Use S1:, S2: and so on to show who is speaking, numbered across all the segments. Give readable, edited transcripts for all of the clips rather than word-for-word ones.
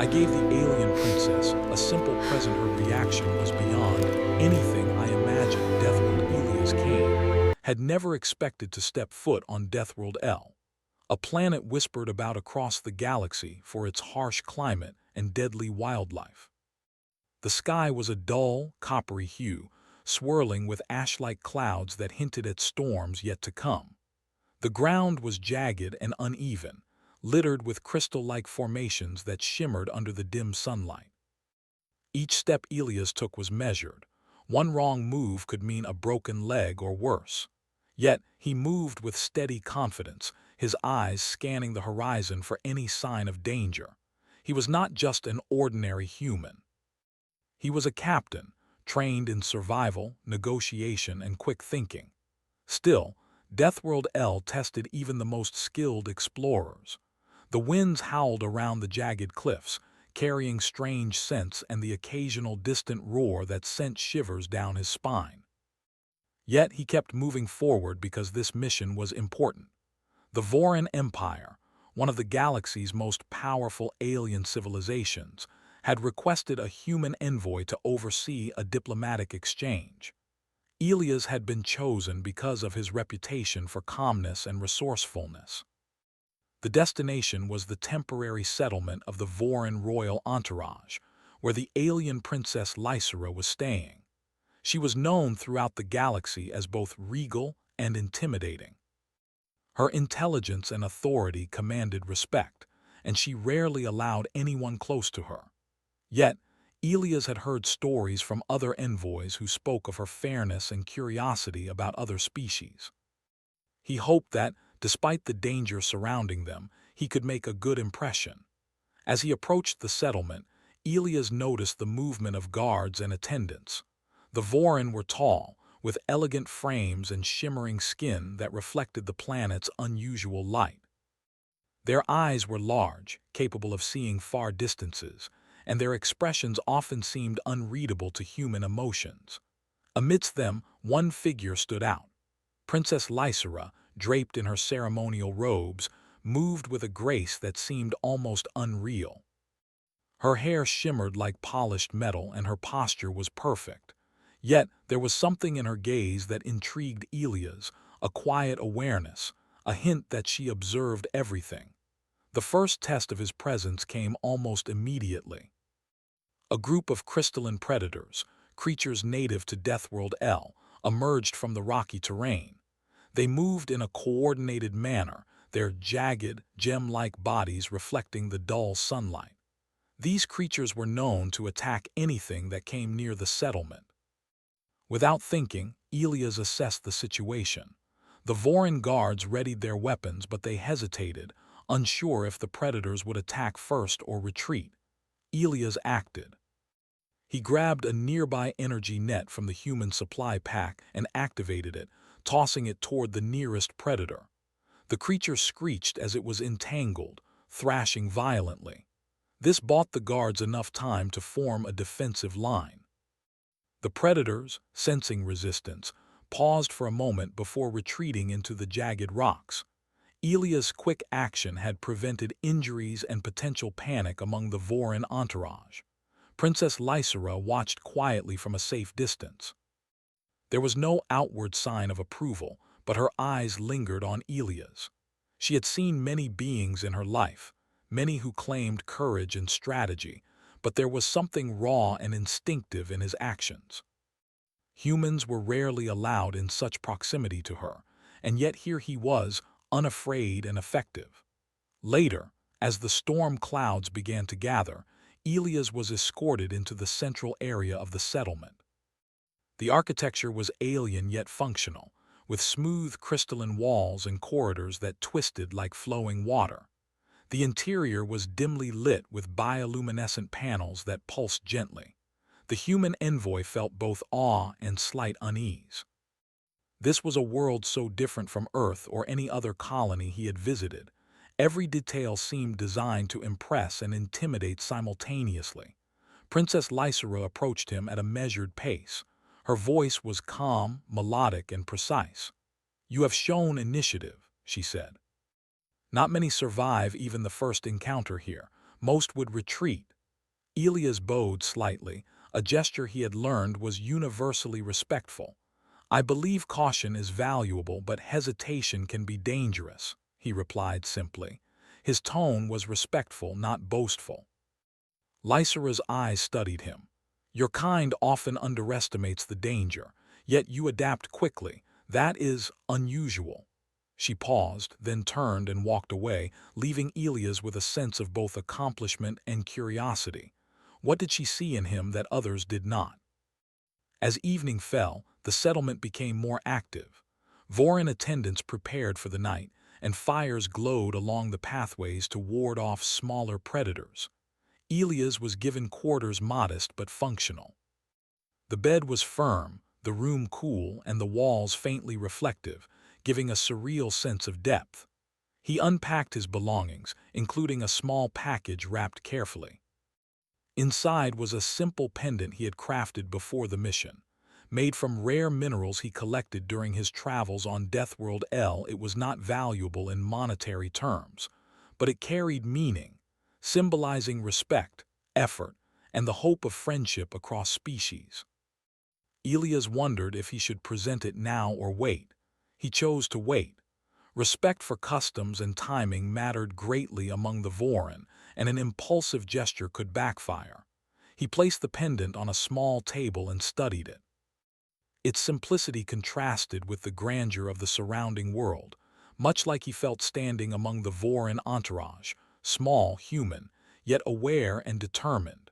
S1: I gave the alien princess a simple present. Her reaction was beyond anything I imagined. Deathworld Elias Kane had never expected to step foot on Deathworld L, a planet whispered about across the galaxy for its harsh climate and deadly wildlife. The sky was a dull, coppery hue, swirling with ash-like clouds that hinted at storms yet to come. The ground was jagged and uneven, littered with crystal-like formations that shimmered under the dim sunlight. Each step Elias took was measured. One wrong move could mean a broken leg or worse. Yet he moved with steady confidence, his eyes scanning the horizon for any sign of danger. He was not just an ordinary human. He was a captain, trained in survival, negotiation, and quick thinking. Still, Deathworld L tested even the most skilled explorers. The winds howled around the jagged cliffs, carrying strange scents and the occasional distant roar that sent shivers down his spine. Yet he kept moving forward because this mission was important. The Voran Empire, one of the galaxy's most powerful alien civilizations, had requested a human envoy to oversee a diplomatic exchange. Elias had been chosen because of his reputation for calmness and resourcefulness. The destination was the temporary settlement of the Voran royal entourage, where the alien princess Lysera was staying. She was known throughout the galaxy as both regal and intimidating. Her intelligence and authority commanded respect, and she rarely allowed anyone close to her. Yet, Elias had heard stories from other envoys who spoke of her fairness and curiosity about other species. He hoped that, despite the danger surrounding them, he could make a good impression. As he approached the settlement, Elias noticed the movement of guards and attendants. The Voran were tall, with elegant frames and shimmering skin that reflected the planet's unusual light. Their eyes were large, capable of seeing far distances, and their expressions often seemed unreadable to human emotions. Amidst them, one figure stood out. Princess Lysera, draped in her ceremonial robes, moved with a grace that seemed almost unreal. Her hair shimmered like polished metal and her posture was perfect. Yet there was something in her gaze that intrigued Elias, a quiet awareness, a hint that she observed everything. The first test of his presence came almost immediately. A group of crystalline predators, creatures native to Deathworld L, emerged from the rocky terrain. They moved in a coordinated manner, their jagged, gem-like bodies reflecting the dull sunlight. These creatures were known to attack anything that came near the settlement. Without thinking, Elias assessed the situation. The Voran guards readied their weapons, but they hesitated, unsure if the predators would attack first or retreat. Elias acted. He grabbed a nearby energy net from the human supply pack and activated it, tossing it toward the nearest predator. The creature screeched as it was entangled, thrashing violently. This bought the guards enough time to form a defensive line. The predators, sensing resistance, paused for a moment before retreating into the jagged rocks. Elias' quick action had prevented injuries and potential panic among the Voran entourage. Princess Lysera watched quietly from a safe distance. There was no outward sign of approval, but her eyes lingered on Elias. She had seen many beings in her life, many who claimed courage and strategy, but there was something raw and instinctive in his actions. Humans were rarely allowed in such proximity to her, and yet here he was, unafraid and effective. Later, as the storm clouds began to gather, Elias was escorted into the central area of the settlement. The architecture was alien yet functional, with smooth crystalline walls and corridors that twisted like flowing water. The interior was dimly lit with bioluminescent panels that pulsed gently. The human envoy felt both awe and slight unease. This was a world so different from Earth or any other colony he had visited. Every detail seemed designed to impress and intimidate simultaneously. Princess Lysera approached him at a measured pace. Her voice was calm, melodic, and precise. "You have shown initiative," she said. "Not many survive even the first encounter here. Most would retreat, Elias bowed slightly, a gesture he had learned was universally respectful. "I believe caution is valuable, but hesitation can be dangerous," he replied simply. His tone was respectful, not boastful. Lysera's eyes studied him. "Your kind often underestimates the danger, yet you adapt quickly. That is unusual." She paused, then turned and walked away, leaving Elias with a sense of both accomplishment and curiosity. What did she see in him that others did not? As evening fell, the settlement became more active. Vorin attendants prepared for the night, and fires glowed along the pathways to ward off smaller predators. Elias was given quarters modest but functional. The bed was firm, the room cool, and the walls faintly reflective, giving a surreal sense of depth. He unpacked his belongings, including a small package wrapped carefully. Inside was a simple pendant he had crafted before the mission. Made from rare minerals he collected during his travels on Deathworld L, it was not valuable in monetary terms, but it carried meaning, symbolizing respect, effort, and the hope of friendship across species. Elias wondered if he should present it now or wait. He chose to wait. Respect for customs and timing mattered greatly among the Vorin, and an impulsive gesture could backfire. He placed the pendant on a small table and studied it. Its simplicity contrasted with the grandeur of the surrounding world, much like he felt standing among the Vorin entourage, small, human, yet aware and determined.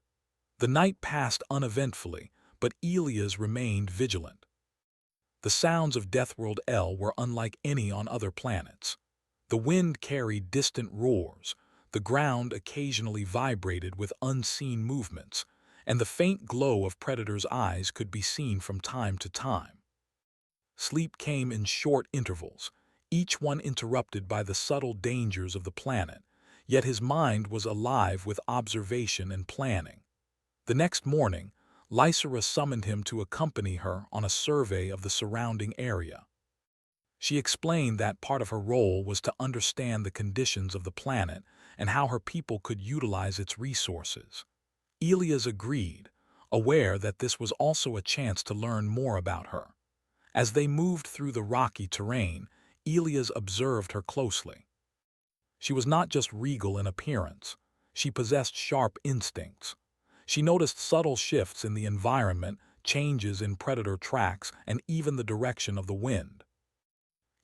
S1: The night passed uneventfully, but Elias remained vigilant. The sounds of Deathworld L were unlike any on other planets. The wind carried distant roars, the ground occasionally vibrated with unseen movements, and the faint glow of predators' eyes could be seen from time to time. Sleep came in short intervals, each one interrupted by the subtle dangers of the planet, yet his mind was alive with observation and planning. The next morning, Lysera summoned him to accompany her on a survey of the surrounding area. She explained that part of her role was to understand the conditions of the planet and how her people could utilize its resources. Elias agreed, aware that this was also a chance to learn more about her. As they moved through the rocky terrain, Elias observed her closely. She was not just regal in appearance. She possessed sharp instincts. She noticed subtle shifts in the environment, changes in predator tracks, and even the direction of the wind.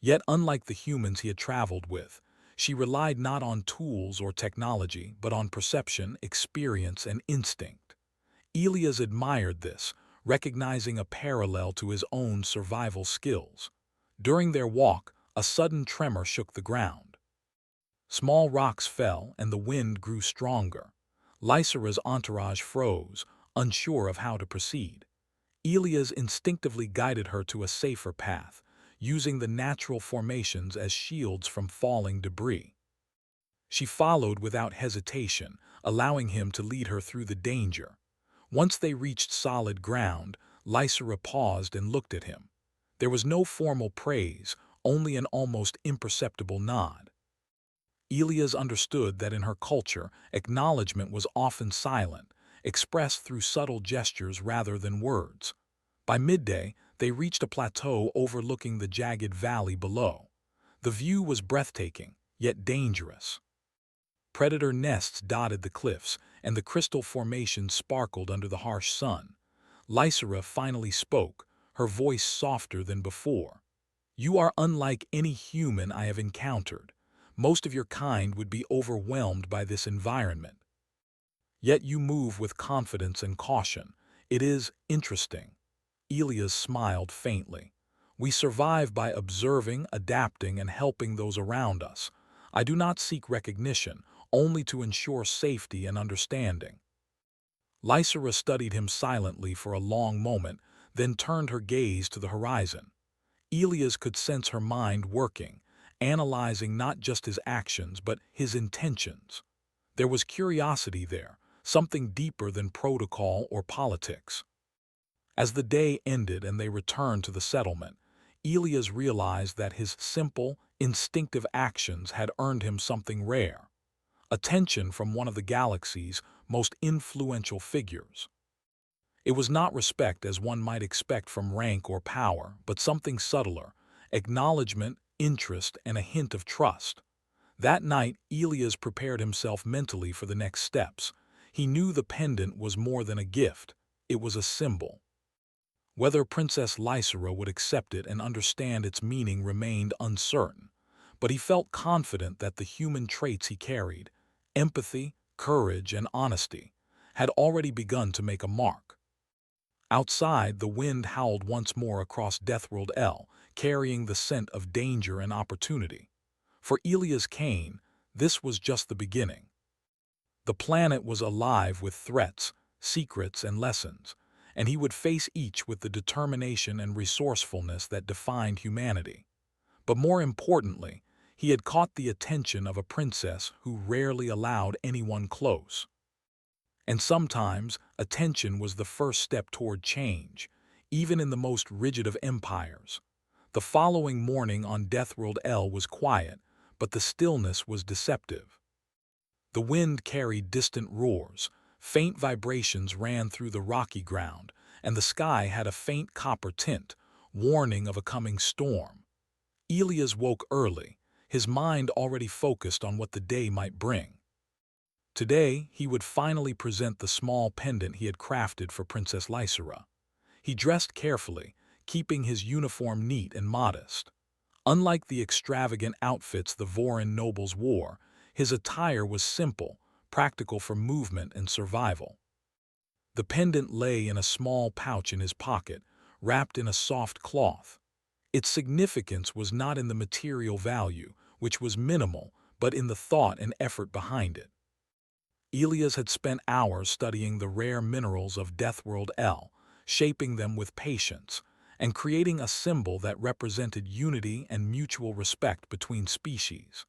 S1: Yet, unlike the humans he had traveled with, she relied not on tools or technology, but on perception, experience, and instinct. Elias admired this, recognizing a parallel to his own survival skills. During their walk, a sudden tremor shook the ground. Small rocks fell, and the wind grew stronger. Lysera's entourage froze, unsure of how to proceed. Elias instinctively guided her to a safer path, using the natural formations as shields from falling debris. She followed without hesitation, allowing him to lead her through the danger. Once they reached solid ground, Lysera paused and looked at him. There was no formal praise, only an almost imperceptible nod. Elias understood that in her culture, acknowledgement was often silent, expressed through subtle gestures rather than words. By midday, they reached a plateau overlooking the jagged valley below. The view was breathtaking, yet dangerous. Predator nests dotted the cliffs, and the crystal formations sparkled under the harsh sun. Lysera finally spoke, her voice softer than before. "You are unlike any human I have encountered. Most of your kind would be overwhelmed by this environment. Yet you move with confidence and caution. It is interesting." Elias smiled faintly. "We survive by observing, adapting, and helping those around us. I do not seek recognition, only to ensure safety and understanding." Lysera studied him silently for a long moment, then turned her gaze to the horizon. Elias could sense her mind working, analyzing not just his actions but his intentions. There was curiosity there, something deeper than protocol or politics. As the day ended and they returned to the settlement, Elias realized that his simple, instinctive actions had earned him something rare: attention from one of the galaxy's most influential figures. It was not respect as one might expect from rank or power, but something subtler: acknowledgement, interest, and a hint of trust. That night, Elias prepared himself mentally for the next steps. He knew the pendant was more than a gift; it was a symbol. Whether Princess Lysera would accept it and understand its meaning remained uncertain, but he felt confident that the human traits he carried, empathy, courage, and honesty, had already begun to make a mark. Outside, the wind howled once more across Deathworld L, carrying the scent of danger and opportunity. For Elias Kane, this was just the beginning. The planet was alive with threats, secrets, and lessons, and he would face each with the determination and resourcefulness that defined humanity. But more importantly, he had caught the attention of a princess who rarely allowed anyone close. And sometimes, attention was the first step toward change, even in the most rigid of empires. The following morning on Deathworld L was quiet, but the stillness was deceptive. The wind carried distant roars, faint vibrations ran through the rocky ground, and the sky had a faint copper tint, warning of a coming storm. Elias woke early, his mind already focused on what the day might bring. Today, he would finally present the small pendant he had crafted for Princess Lysera. He dressed carefully, keeping his uniform neat and modest. Unlike the extravagant outfits the Vorin nobles wore, his attire was simple, practical for movement and survival. The pendant lay in a small pouch in his pocket, wrapped in a soft cloth. Its significance was not in the material value, which was minimal, but in the thought and effort behind it. Elias had spent hours studying the rare minerals of Deathworld L, shaping them with patience, and creating a symbol that represented unity and mutual respect between species.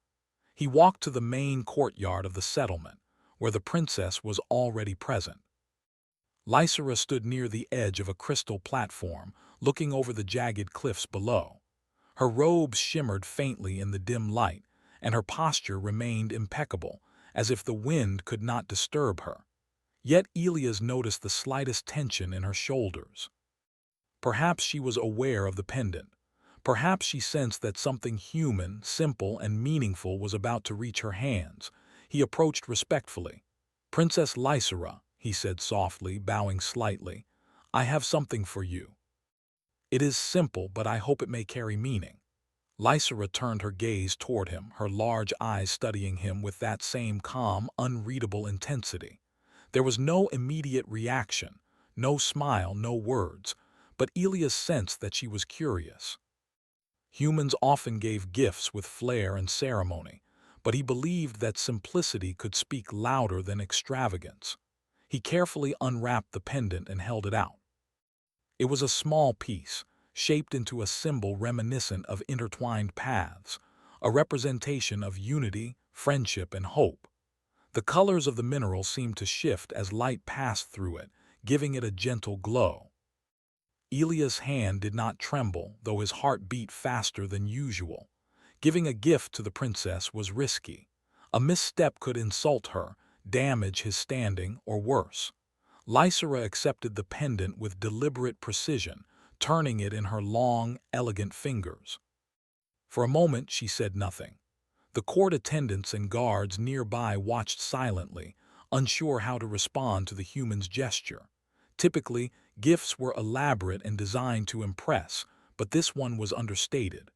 S1: He walked to the main courtyard of the settlement, where the princess was already present. Lysera stood near the edge of a crystal platform, looking over the jagged cliffs below. Her robes shimmered faintly in the dim light, and her posture remained impeccable, as if the wind could not disturb her. Yet Elias noticed the slightest tension in her shoulders. Perhaps she was aware of the pendant. Perhaps she sensed that something human, simple, and meaningful was about to reach her hands. He approached respectfully. "Princess Lysera," he said softly, bowing slightly, "I have something for you. It is simple, but I hope it may carry meaning." Lysera turned her gaze toward him, her large eyes studying him with that same calm, unreadable intensity. There was no immediate reaction, no smile, no words, but Elias sensed that she was curious. Humans often gave gifts with flair and ceremony, but he believed that simplicity could speak louder than extravagance. He carefully unwrapped the pendant and held it out. It was a small piece, shaped into a symbol reminiscent of intertwined paths, a representation of unity, friendship, and hope. The colors of the mineral seemed to shift as light passed through it, giving it a gentle glow. Elias' hand did not tremble, though his heart beat faster than usual. Giving a gift to the princess was risky. A misstep could insult her, damage his standing, or worse. Lysera accepted the pendant with deliberate precision, turning it in her long, elegant fingers. For a moment she said nothing. The court attendants and guards nearby watched silently, unsure how to respond to the human's gesture. Typically, gifts were elaborate and designed to impress, but this one was understated.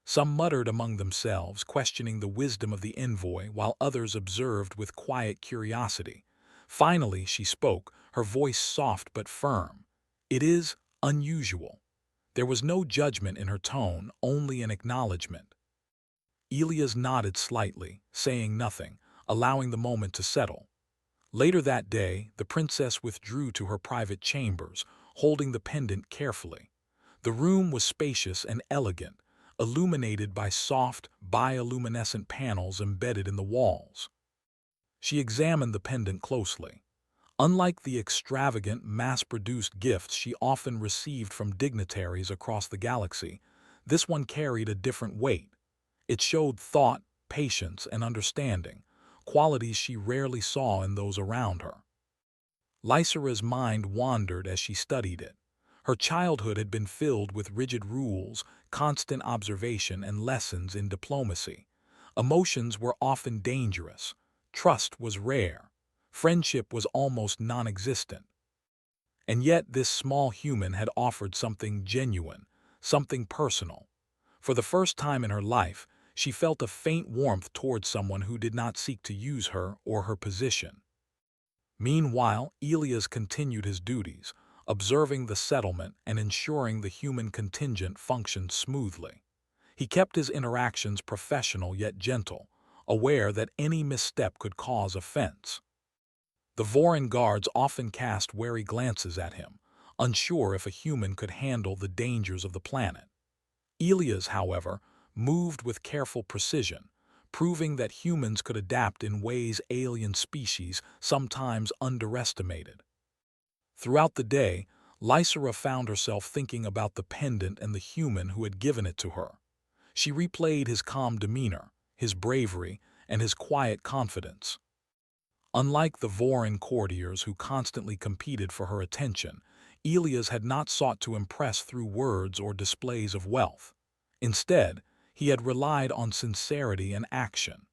S1: Some muttered among themselves, questioning the wisdom of the envoy, while others observed with quiet curiosity. Finally, she spoke, her voice soft but firm. "It is unusual." There was no judgment in her tone, only an acknowledgement. Elias nodded slightly, saying nothing, allowing the moment to settle. Later that day, the princess withdrew to her private chambers, holding the pendant carefully. The room was spacious and elegant, illuminated by soft, bioluminescent panels embedded in the walls. She examined the pendant closely. Unlike the extravagant, mass-produced gifts she often received from dignitaries across the galaxy, this one carried a different weight. It showed thought, patience, and understanding, qualities she rarely saw in those around her. Lysera's mind wandered as she studied it. Her childhood had been filled with rigid rules, constant observation, and lessons in diplomacy. Emotions were often dangerous. Trust was rare. Friendship was almost non-existent. And yet this small human had offered something genuine, something personal. For the first time in her life, she felt a faint warmth towards someone who did not seek to use her or her position. Meanwhile, Elias continued his duties, observing the settlement and ensuring the human contingent functioned smoothly. He kept his interactions professional yet gentle, aware that any misstep could cause offense. The Vorin guards often cast wary glances at him, unsure if a human could handle the dangers of the planet. Elias, however, moved with careful precision, proving that humans could adapt in ways alien species sometimes underestimated. Throughout the day, Lysera found herself thinking about the pendant and the human who had given it to her. She replayed his calm demeanor, his bravery, and his quiet confidence. Unlike the Vorin courtiers who constantly competed for her attention, Elias had not sought to impress through words or displays of wealth. Instead, he had relied on sincerity and action.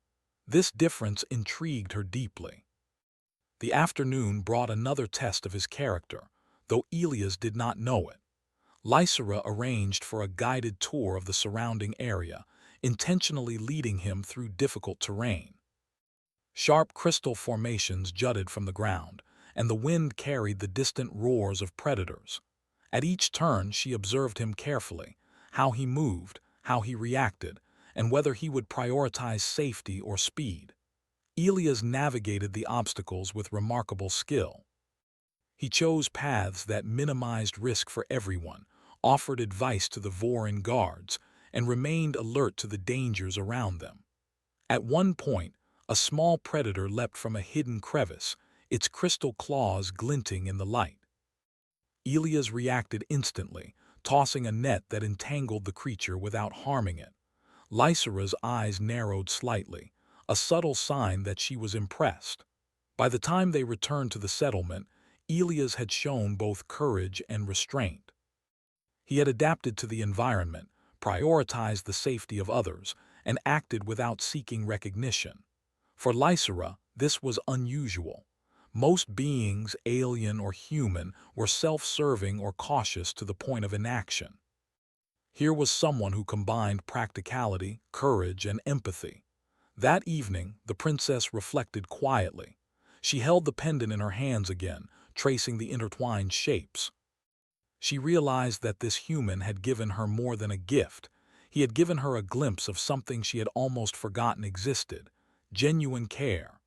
S1: This difference intrigued her deeply. The afternoon brought another test of his character, though Elias did not know it. Lysera arranged for a guided tour of the surrounding area, intentionally leading him through difficult terrain. Sharp crystal formations jutted from the ground, and the wind carried the distant roars of predators. At each turn she observed him carefully, how he moved, how he reacted, and whether he would prioritize safety or speed. Elias navigated the obstacles with remarkable skill. He chose paths that minimized risk for everyone, offered advice to the Vorin guards, and remained alert to the dangers around them. At one point, a small predator leapt from a hidden crevice, its crystal claws glinting in the light. Elias reacted instantly, tossing a net that entangled the creature without harming it. Lysera's eyes narrowed slightly, a subtle sign that she was impressed. By the time they returned to the settlement, Elias had shown both courage and restraint. He had adapted to the environment, prioritized the safety of others, and acted without seeking recognition. For Lysera, this was unusual. Most beings, alien or human, were self-serving or cautious to the point of inaction. Here was someone who combined practicality, courage, and empathy. That evening, the princess reflected quietly. She held the pendant in her hands again, tracing the intertwined shapes. She realized that this human had given her more than a gift. He had given her a glimpse of something she had almost forgotten existed: genuine care.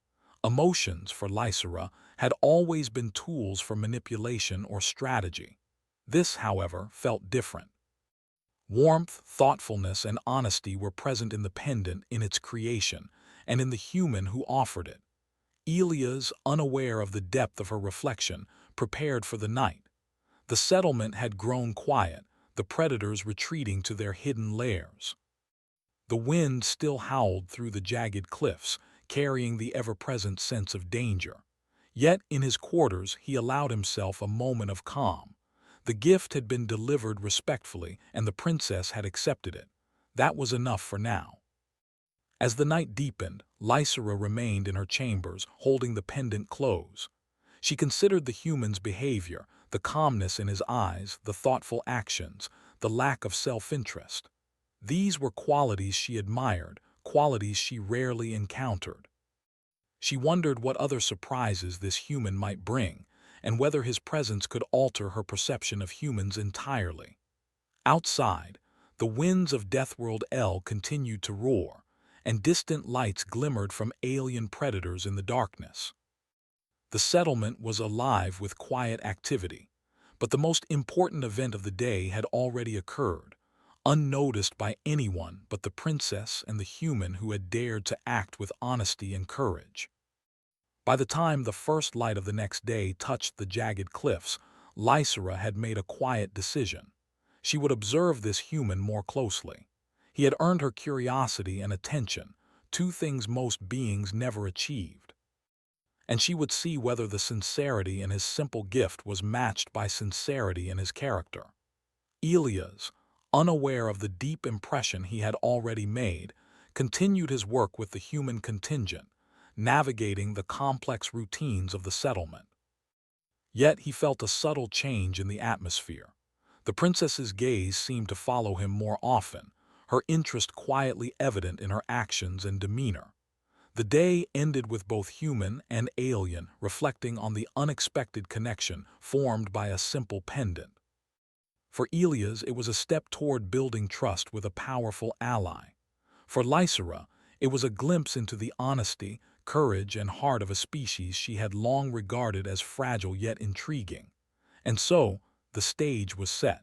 S1: Emotions, for Lysera, had always been tools for manipulation or strategy. This, however, felt different. Warmth, thoughtfulness, and honesty were present in the pendant in its creation, and in the human who offered it. Elias, unaware of the depth of her reflection, prepared for the night. The settlement had grown quiet, the predators retreating to their hidden lairs. The wind still howled through the jagged cliffs, carrying the ever-present sense of danger. Yet in his quarters he allowed himself a moment of calm. The gift had been delivered respectfully, and the princess had accepted it. That was enough for now. As the night deepened, Lysera remained in her chambers, holding the pendant close. She considered the human's behavior, the calmness in his eyes, the thoughtful actions, the lack of self-interest. These were qualities she admired, qualities she rarely encountered. She wondered what other surprises this human might bring, and whether his presence could alter her perception of humans entirely. Outside, the winds of Deathworld L continued to roar, and distant lights glimmered from alien predators in the darkness. The settlement was alive with quiet activity, but the most important event of the day had already occurred, unnoticed by anyone but the princess and the human who had dared to act with honesty and courage. By the time the first light of the next day touched the jagged cliffs, Lysera had made a quiet decision. She would observe this human more closely. He had earned her curiosity and attention, two things most beings never achieved. And she would see whether the sincerity in his simple gift was matched by sincerity in his character. Elias, unaware of the deep impression he had already made, continued his work with the human contingent, navigating the complex routines of the settlement. Yet he felt a subtle change in the atmosphere. The princess's gaze seemed to follow him more often, her interest quietly evident in her actions and demeanor. The day ended with both human and alien reflecting on the unexpected connection formed by a simple pendant. For Elias, it was a step toward building trust with a powerful ally. For Lysera, it was a glimpse into the honesty, courage, and heart of a species she had long regarded as fragile yet intriguing. And so, the stage was set.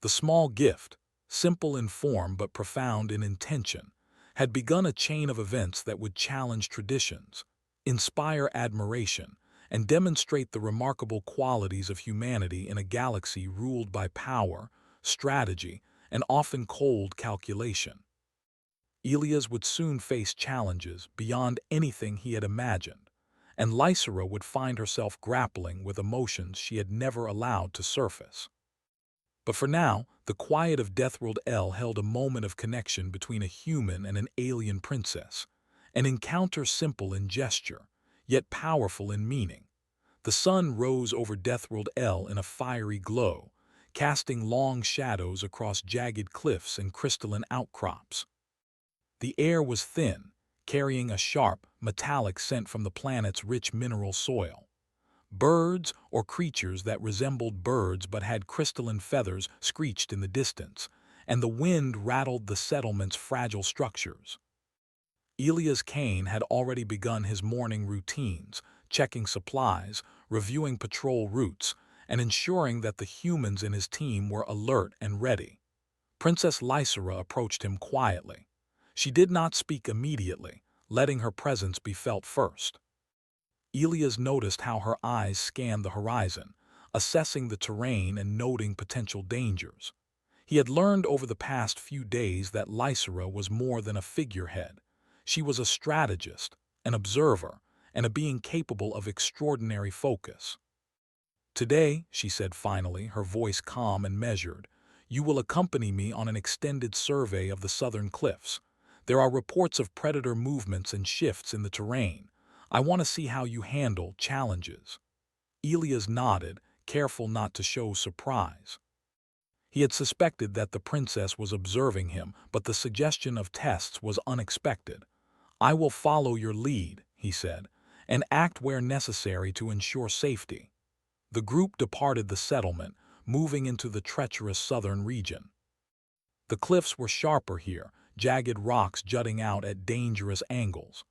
S1: The small gift, simple in form but profound in intention, had begun a chain of events that would challenge traditions, inspire admiration, and demonstrate the remarkable qualities of humanity in a galaxy ruled by power, strategy, and often cold calculation. Elias would soon face challenges beyond anything he had imagined, and Lysera would find herself grappling with emotions she had never allowed to surface. But for now, the quiet of Deathworld L held a moment of connection between a human and an alien princess, an encounter simple in gesture, yet powerful in meaning. The sun rose over Deathworld L in a fiery glow, casting long shadows across jagged cliffs and crystalline outcrops. The air was thin, carrying a sharp, metallic scent from the planet's rich mineral soil. Birds, or creatures that resembled birds but had crystalline feathers, screeched in the distance, and the wind rattled the settlement's fragile structures. Elias Kane had already begun his morning routines, checking supplies, reviewing patrol routes, and ensuring that the humans in his team were alert and ready. Princess Lysera approached him quietly. She did not speak immediately, letting her presence be felt first. Elias noticed how her eyes scanned the horizon, assessing the terrain and noting potential dangers. He had learned over the past few days that Lysera was more than a figurehead. She was a strategist, an observer, and a being capable of extraordinary focus. "Today," she said finally, her voice calm and measured, "you will accompany me on an extended survey of the southern cliffs. There are reports of predator movements and shifts in the terrain. I want to see how you handle challenges." Elias nodded, careful not to show surprise. He had suspected that the princess was observing him, but the suggestion of tests was unexpected. "I will follow your lead," he said, "and act where necessary to ensure safety." The group departed the settlement, moving into the treacherous southern region. The cliffs were sharper here, jagged rocks jutting out at dangerous angles.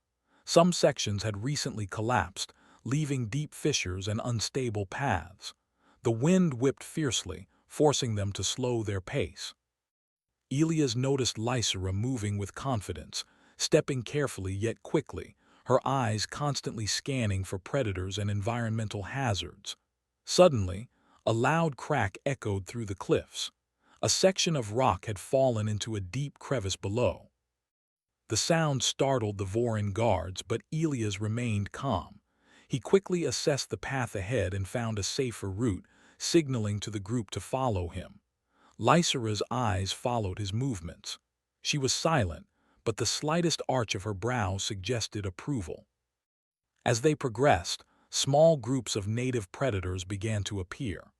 S1: Some sections had recently collapsed, leaving deep fissures and unstable paths. The wind whipped fiercely, forcing them to slow their pace. Elias noticed Lysera moving with confidence, stepping carefully yet quickly, her eyes constantly scanning for predators and environmental hazards. Suddenly, a loud crack echoed through the cliffs. A section of rock had fallen into a deep crevice below. The sound startled the Vorin guards, but Elias remained calm. He quickly assessed the path ahead and found a safer route, signaling to the group to follow him. Lysera's eyes followed his movements. She was silent, but the slightest arch of her brow suggested approval. As they progressed, small groups of native predators began to appear.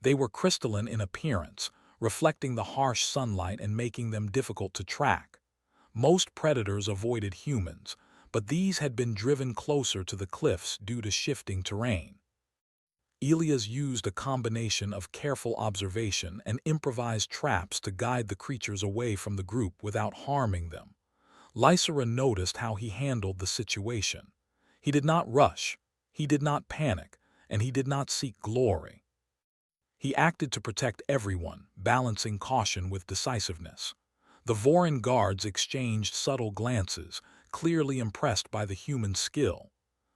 S1: They were crystalline in appearance, reflecting the harsh sunlight and making them difficult to track. Most predators avoided humans, but these had been driven closer to the cliffs due to shifting terrain. Elias used a combination of careful observation and improvised traps to guide the creatures away from the group without harming them. Lysera noticed how he handled the situation. He did not rush, he did not panic, and he did not seek glory. He acted to protect everyone, balancing caution with decisiveness. The Vorin guards exchanged subtle glances, clearly impressed by the human skill.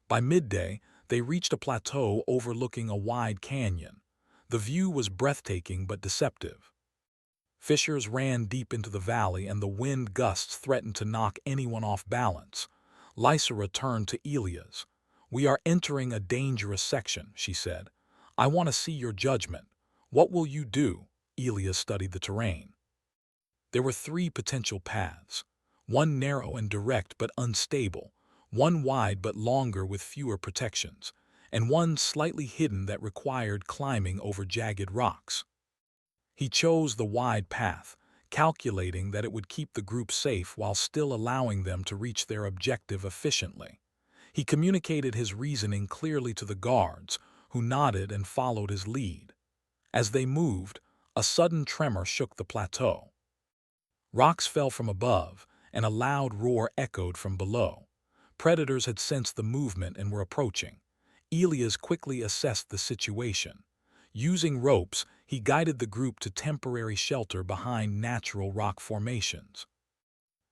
S1: By midday, they reached a plateau overlooking a wide canyon. The view was breathtaking but deceptive. Fissures ran deep into the valley, and the wind gusts threatened to knock anyone off balance. Lysera turned to Elias. "We are entering a dangerous section," she said. "I want to see your judgment. What will you do?" Elias studied the terrain. There were three potential paths, one narrow and direct but unstable, one wide but longer with fewer protections, and one slightly hidden that required climbing over jagged rocks. He chose the wide path, calculating that it would keep the group safe while still allowing them to reach their objective efficiently. He communicated his reasoning clearly to the guards, who nodded and followed his lead. As they moved, a sudden tremor shook the plateau. Rocks fell from above, and a loud roar echoed from below. Predators had sensed the movement and were approaching. Elias quickly assessed the situation. Using ropes, he guided the group to temporary shelter behind natural rock formations.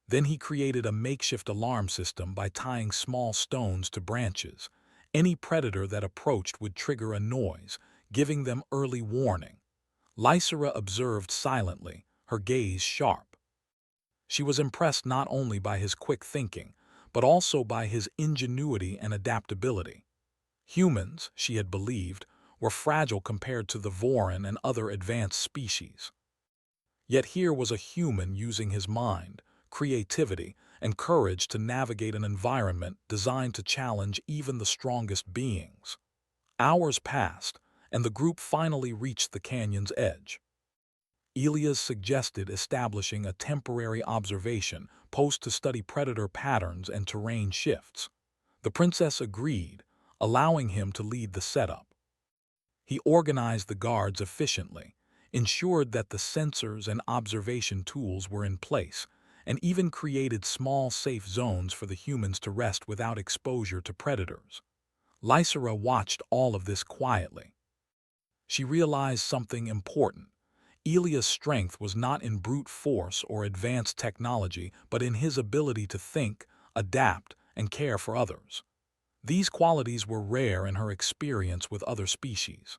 S1: Then he created a makeshift alarm system by tying small stones to branches. Any predator that approached would trigger a noise, giving them early warning. Lysera observed silently, her gaze sharp. She was impressed not only by his quick thinking, but also by his ingenuity and adaptability. Humans, she had believed, were fragile compared to the Voran and other advanced species. Yet here was a human using his mind, creativity, and courage to navigate an environment designed to challenge even the strongest beings. Hours passed, and the group finally reached the canyon's edge. Elias suggested establishing a temporary observation post to study predator patterns and terrain shifts. The princess agreed, allowing him to lead the setup. He organized the guards efficiently, ensured that the sensors and observation tools were in place, and even created small safe zones for the humans to rest without exposure to predators. Lysera watched all of this quietly. She realized something important. Elias' strength was not in brute force or advanced technology, but in his ability to think, adapt, and care for others. These qualities were rare in her experience with other species.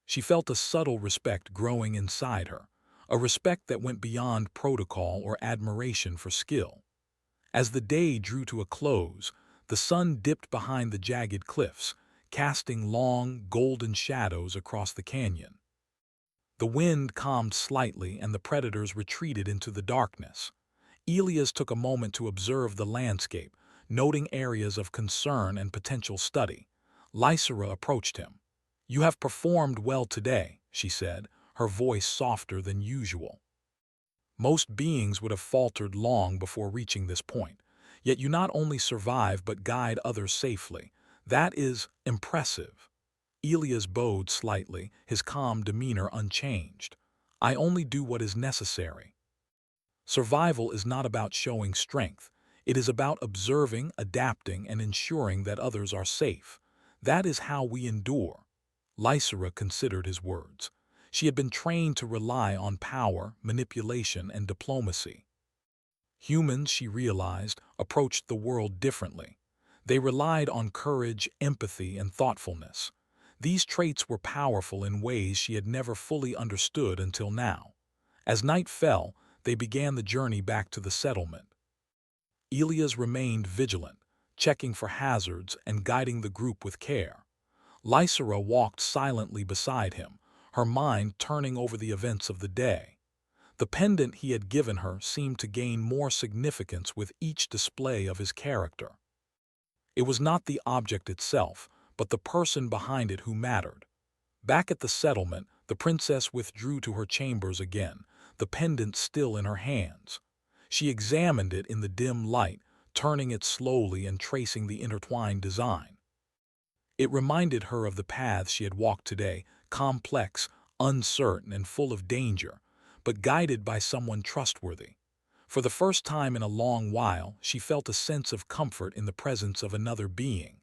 S1: She felt a subtle respect growing inside her, a respect that went beyond protocol or admiration for skill. As the day drew to a close, the sun dipped behind the jagged cliffs, casting long, golden shadows across the canyon. The wind calmed slightly and the predators retreated into the darkness. Elias took a moment to observe the landscape, noting areas of concern and potential study. Lysera approached him. "You have performed well today," she said, her voice softer than usual. "Most beings would have faltered long before reaching this point, yet you not only survive but guide others safely. That is impressive." Elias bowed slightly, his calm demeanor unchanged. "I only do what is necessary." Survival is not about showing strength. It is about observing, adapting, and ensuring that others are safe. That is how we endure. Lysera considered his words. She had been trained to rely on power, manipulation, and diplomacy. Humans, she realized, approached the world differently. They relied on courage, empathy, and thoughtfulness. These traits were powerful in ways she had never fully understood until now. As night fell, they began the journey back to the settlement. Elias remained vigilant, checking for hazards and guiding the group with care. Lysera walked silently beside him, her mind turning over the events of the day. The pendant he had given her seemed to gain more significance with each display of his character. It was not the object itself, but the person behind it who mattered. Back at the settlement, the princess withdrew to her chambers again, the pendant still in her hands. She examined it in the dim light, turning it slowly and tracing the intertwined design. It reminded her of the paths she had walked today, complex, uncertain, and full of danger, but guided by someone trustworthy. For the first time in a long while, she felt a sense of comfort in the presence of another being.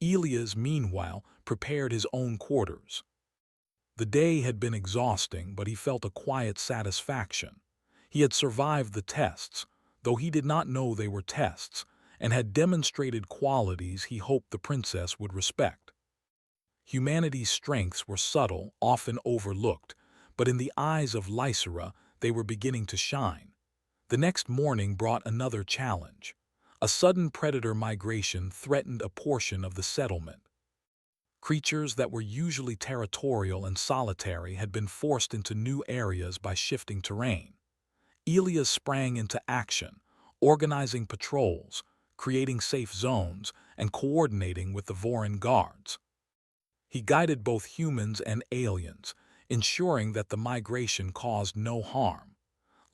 S1: Elias, meanwhile, prepared his own quarters. The day had been exhausting, but he felt a quiet satisfaction. He had survived the tests, though he did not know they were tests, and had demonstrated qualities he hoped the princess would respect. Humanity's strengths were subtle, often overlooked, but in the eyes of Lysera, they were beginning to shine. The next morning brought another challenge. A sudden predator migration threatened a portion of the settlement. Creatures that were usually territorial and solitary had been forced into new areas by shifting terrain. Elias sprang into action, organizing patrols, creating safe zones, and coordinating with the Vorin guards. He guided both humans and aliens, ensuring that the migration caused no harm.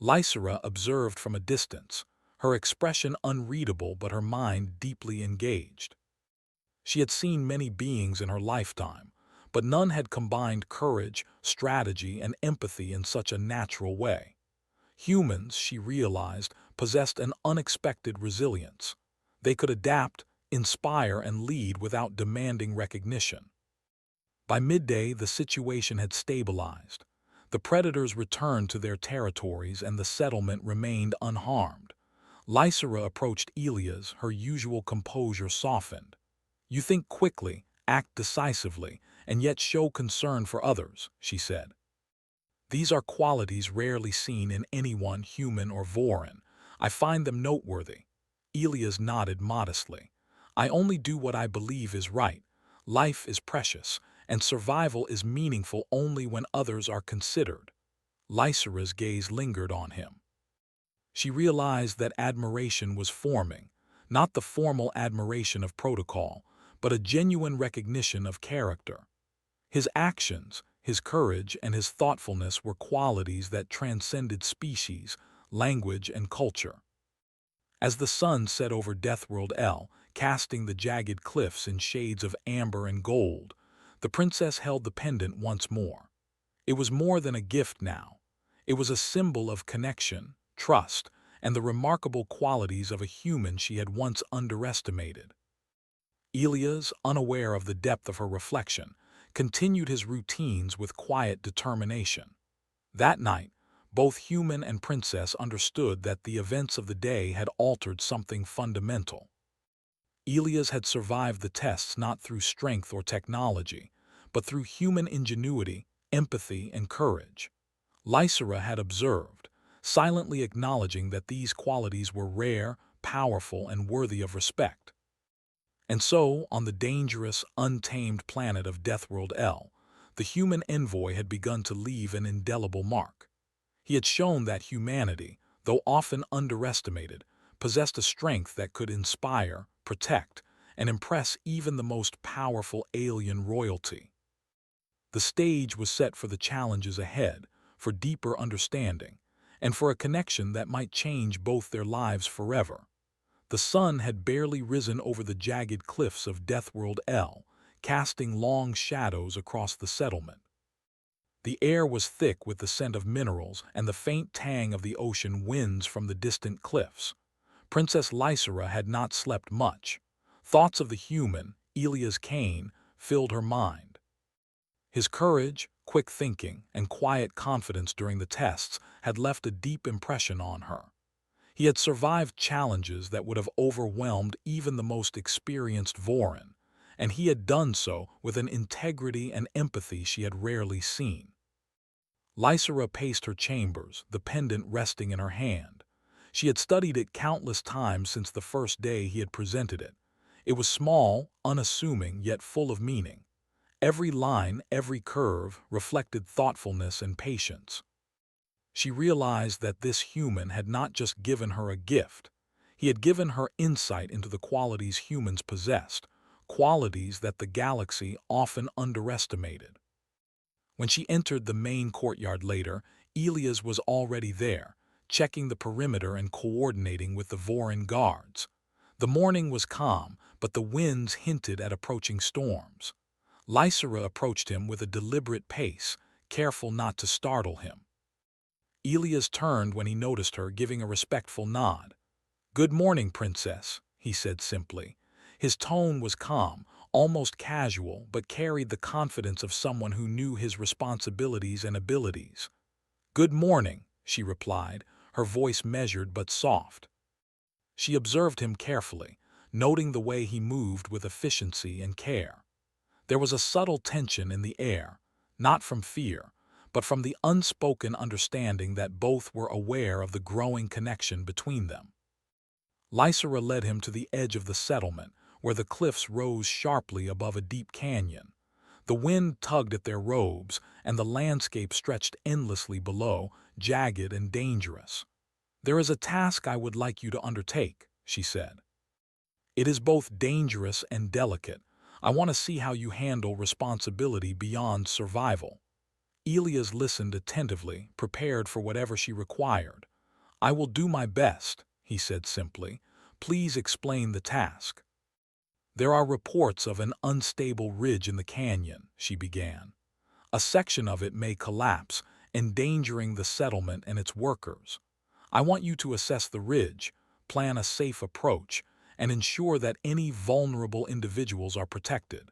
S1: Lysera observed from a distance, her expression unreadable but her mind deeply engaged. She had seen many beings in her lifetime, but none had combined courage, strategy, and empathy in such a natural way. Humans, she realized, possessed an unexpected resilience. They could adapt, inspire, and lead without demanding recognition. By midday, the situation had stabilized. The predators returned to their territories and the settlement remained unharmed. Lysera approached Elias, her usual composure softened. "You think quickly, act decisively, and yet show concern for others," she said. "These are qualities rarely seen in anyone, human or Vorin. I find them noteworthy." Elias nodded modestly. "I only do what I believe is right. Life is precious, and survival is meaningful only when others are considered." Lysera's gaze lingered on him. She realized that admiration was forming, not the formal admiration of protocol, but a genuine recognition of character. His actions, his courage, and his thoughtfulness were qualities that transcended species, language, and culture. As the sun set over Deathworld L, casting the jagged cliffs in shades of amber and gold, the princess held the pendant once more. It was more than a gift now. It was a symbol of connection, trust, and the remarkable qualities of a human she had once underestimated. Elias, unaware of the depth of her reflection, continued his routines with quiet determination. That night, both human and princess understood that the events of the day had altered something fundamental. Elias had survived the tests not through strength or technology, but through human ingenuity, empathy, and courage. Lysera had observed, silently acknowledging that these qualities were rare, powerful, and worthy of respect. And so, on the dangerous, untamed planet of Deathworld L, the human envoy had begun to leave an indelible mark. He had shown that humanity, though often underestimated, possessed a strength that could inspire, protect, and impress even the most powerful alien royalty. The stage was set for the challenges ahead, for deeper understanding, and for a connection that might change both their lives forever. The sun had barely risen over the jagged cliffs of Deathworld L, casting long shadows across the settlement. The air was thick with the scent of minerals and the faint tang of the ocean winds from the distant cliffs. Princess Lysera had not slept much. Thoughts of the human, Elias Kane, filled her mind. His courage, quick thinking, and quiet confidence during the tests had left a deep impression on her. He had survived challenges that would have overwhelmed even the most experienced Vorin, and he had done so with an integrity and empathy she had rarely seen. Lysera paced her chambers, the pendant resting in her hand. She had studied it countless times since the first day he had presented it. It was small, unassuming, yet full of meaning. Every line, every curve, reflected thoughtfulness and patience. She realized that this human had not just given her a gift. He had given her insight into the qualities humans possessed, qualities that the galaxy often underestimated. When she entered the main courtyard later, Elias was already there, checking the perimeter and coordinating with the Vorin guards. The morning was calm, but the winds hinted at approaching storms. Lysera approached him with a deliberate pace, careful not to startle him. Elias turned when he noticed her, giving a respectful nod. "Good morning, princess," he said simply. His tone was calm, almost casual, but carried the confidence of someone who knew his responsibilities and abilities. "Good morning," she replied, her voice measured but soft. She observed him carefully, noting the way he moved with efficiency and care. There was a subtle tension in the air, not from fear, but from the unspoken understanding that both were aware of the growing connection between them. Lysera led him to the edge of the settlement, where the cliffs rose sharply above a deep canyon. The wind tugged at their robes, and the landscape stretched endlessly below, jagged and dangerous. "There is a task I would like you to undertake," she said. "It is both dangerous and delicate. I want to see how you handle responsibility beyond survival." Elias listened attentively, prepared for whatever she required. "I will do my best," he said simply. "Please explain the task." "There are reports of an unstable ridge in the canyon," she began. "A section of it may collapse, endangering the settlement and its workers. I want you to assess the ridge, plan a safe approach, and ensure that any vulnerable individuals are protected.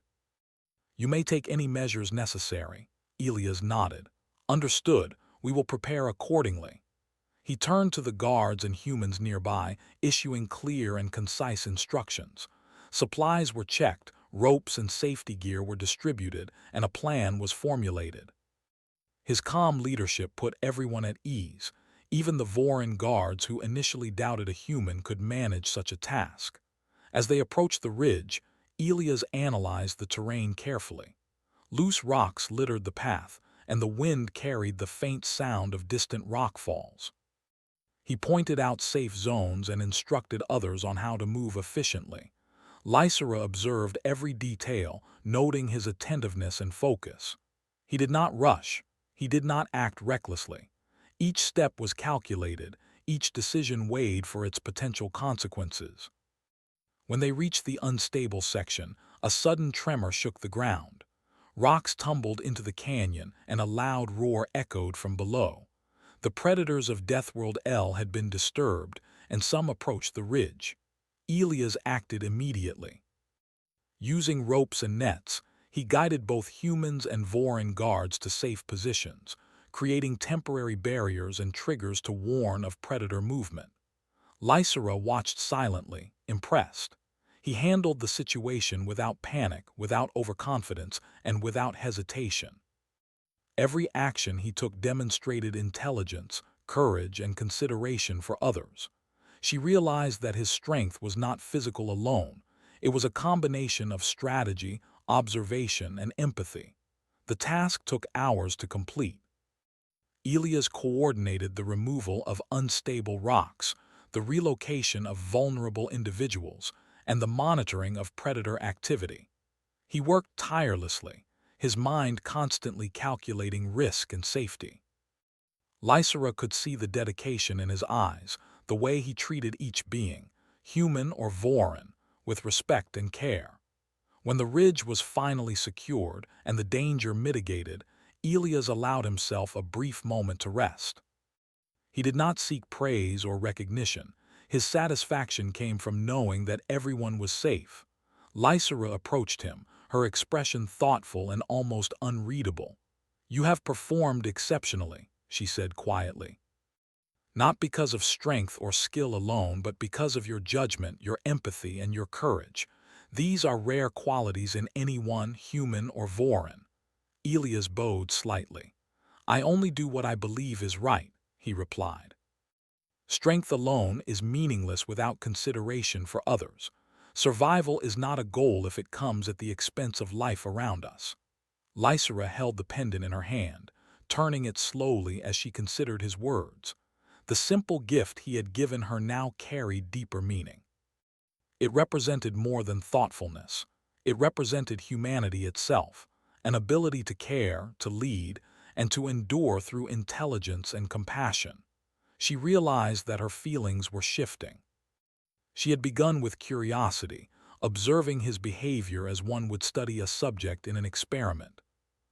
S1: You may take any measures necessary." Elias nodded. "Understood. We will prepare accordingly." He turned to the guards and humans nearby, issuing clear and concise instructions. Supplies were checked, ropes and safety gear were distributed, and a plan was formulated. His calm leadership put everyone at ease. Even the Vorin guards who initially doubted a human could manage such a task. As they approached the ridge, Elias analyzed the terrain carefully. Loose rocks littered the path, and the wind carried the faint sound of distant rock falls. He pointed out safe zones and instructed others on how to move efficiently. Lysera observed every detail, noting his attentiveness and focus. He did not rush. He did not act recklessly. Each step was calculated, each decision weighed for its potential consequences. When they reached the unstable section, a sudden tremor shook the ground. Rocks tumbled into the canyon, and a loud roar echoed from below. The predators of Deathworld L had been disturbed, and some approached the ridge. Elias acted immediately. Using ropes and nets, he guided both humans and Vorin guards to safe positions, creating temporary barriers and triggers to warn of predator movement. Lysera watched silently, impressed. He handled the situation without panic, without overconfidence, and without hesitation. Every action he took demonstrated intelligence, courage, and consideration for others. She realized that his strength was not physical alone. It was a combination of strategy, observation, and empathy. The task took hours to complete. Elias coordinated the removal of unstable rocks, the relocation of vulnerable individuals, and the monitoring of predator activity. He worked tirelessly, his mind constantly calculating risk and safety. Lysera could see the dedication in his eyes, the way he treated each being, human or Vorin, with respect and care. When the ridge was finally secured and the danger mitigated, Elias allowed himself a brief moment to rest. He did not seek praise or recognition. His satisfaction came from knowing that everyone was safe. Lysera approached him, her expression thoughtful and almost unreadable. "You have performed exceptionally," she said quietly. "Not because of strength or skill alone, but because of your judgment, your empathy, and your courage. These are rare qualities in anyone, human or Vorin." Elias bowed slightly. "I only do what I believe is right," he replied. "Strength alone is meaningless without consideration for others. Survival is not a goal if it comes at the expense of life around us." Lysera held the pendant in her hand, turning it slowly as she considered his words. The simple gift he had given her now carried deeper meaning. It represented more than thoughtfulness. It represented humanity itself, an ability to care, to lead, and to endure through intelligence and compassion. She realized that her feelings were shifting. She had begun with curiosity, observing his behavior as one would study a subject in an experiment.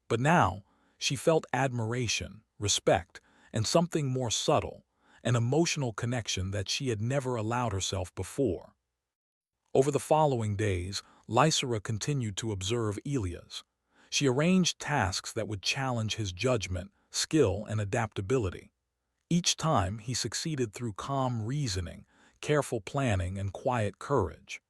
S1: But now, she felt admiration, respect, and something more subtle, an emotional connection that she had never allowed herself before. Over the following days, Lysera continued to observe Elias. She arranged tasks that would challenge his judgment, skill, and adaptability. Each time, he succeeded through calm reasoning, careful planning, and quiet courage.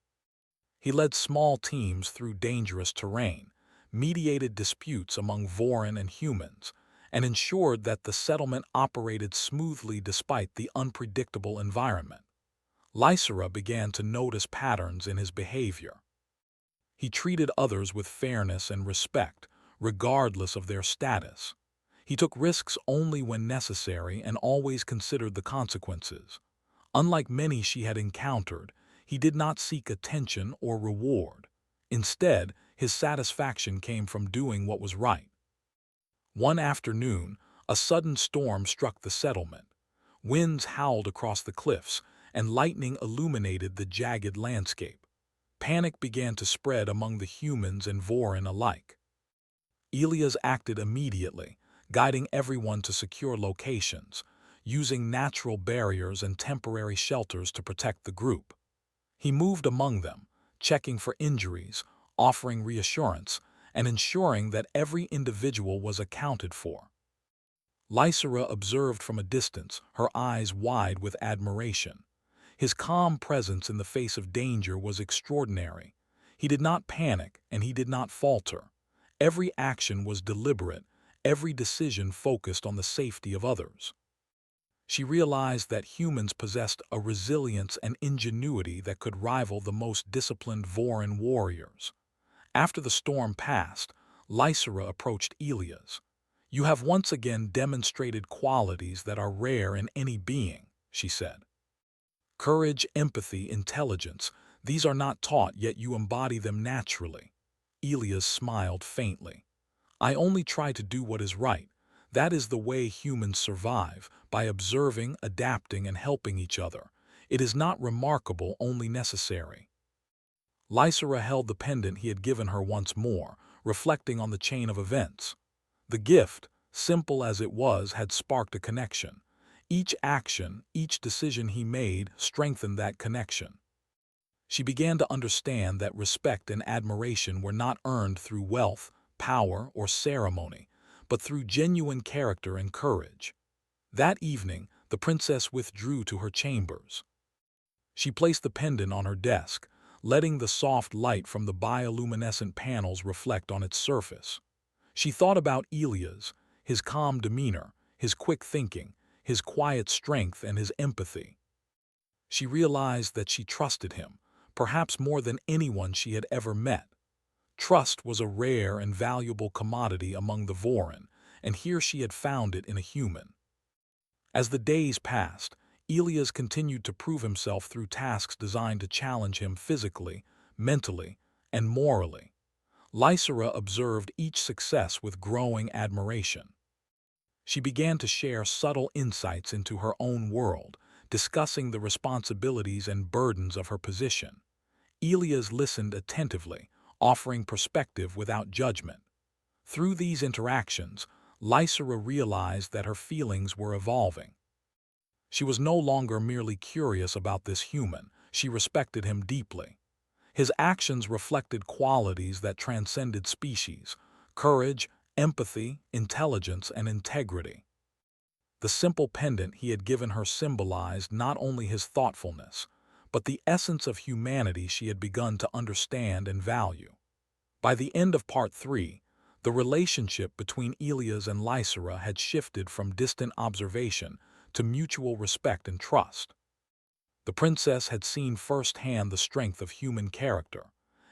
S1: He led small teams through dangerous terrain, mediated disputes among Vorin and humans, and ensured that the settlement operated smoothly despite the unpredictable environment. Lysera began to notice patterns in his behavior. He treated others with fairness and respect, regardless of their status. He took risks only when necessary and always considered the consequences. Unlike many she had encountered, he did not seek attention or reward. Instead, his satisfaction came from doing what was right. One afternoon, a sudden storm struck the settlement. Winds howled across the cliffs, and lightning illuminated the jagged landscape. Panic began to spread among the humans and Vorin alike. Elias acted immediately, guiding everyone to secure locations, using natural barriers and temporary shelters to protect the group. He moved among them, checking for injuries, offering reassurance, and ensuring that every individual was accounted for. Lysera observed from a distance, her eyes wide with admiration. His calm presence in the face of danger was extraordinary. He did not panic and he did not falter. Every action was deliberate, every decision focused on the safety of others. She realized that humans possessed a resilience and ingenuity that could rival the most disciplined Vorin warriors. After the storm passed, Lysera approached Elias. "You have once again demonstrated qualities that are rare in any being," she said. "Courage, empathy, intelligence, these are not taught, yet you embody them naturally." Elias smiled faintly. "I only try to do what is right. That is the way humans survive, by observing, adapting, and helping each other. It is not remarkable, only necessary." Lysera held the pendant he had given her once more, reflecting on the chain of events. The gift, simple as it was, had sparked a connection. Each action, each decision he made strengthened that connection. She began to understand that respect and admiration were not earned through wealth, power, or ceremony, but through genuine character and courage. That evening, the princess withdrew to her chambers. She placed the pendant on her desk, letting the soft light from the bioluminescent panels reflect on its surface. She thought about Elias, his calm demeanor, his quick thinking, his quiet strength, and his empathy. She realized that she trusted him, perhaps more than anyone she had ever met. Trust was a rare and valuable commodity among the Vorin, and here she had found it in a human. As the days passed, Elias continued to prove himself through tasks designed to challenge him physically, mentally, and morally. Lysera observed each success with growing admiration. She began to share subtle insights into her own world, discussing the responsibilities and burdens of her position. Elias listened attentively, offering perspective without judgment. Through these interactions, Lysera realized that her feelings were evolving. She was no longer merely curious about this human, she respected him deeply. His actions reflected qualities that transcended species: courage, empathy, intelligence, and integrity. The simple pendant he had given her symbolized not only his thoughtfulness, but the essence of humanity she had begun to understand and value. By the end of Part 3, the relationship between Elias and Lysera had shifted from distant observation to mutual respect and trust. The princess had seen firsthand the strength of human character,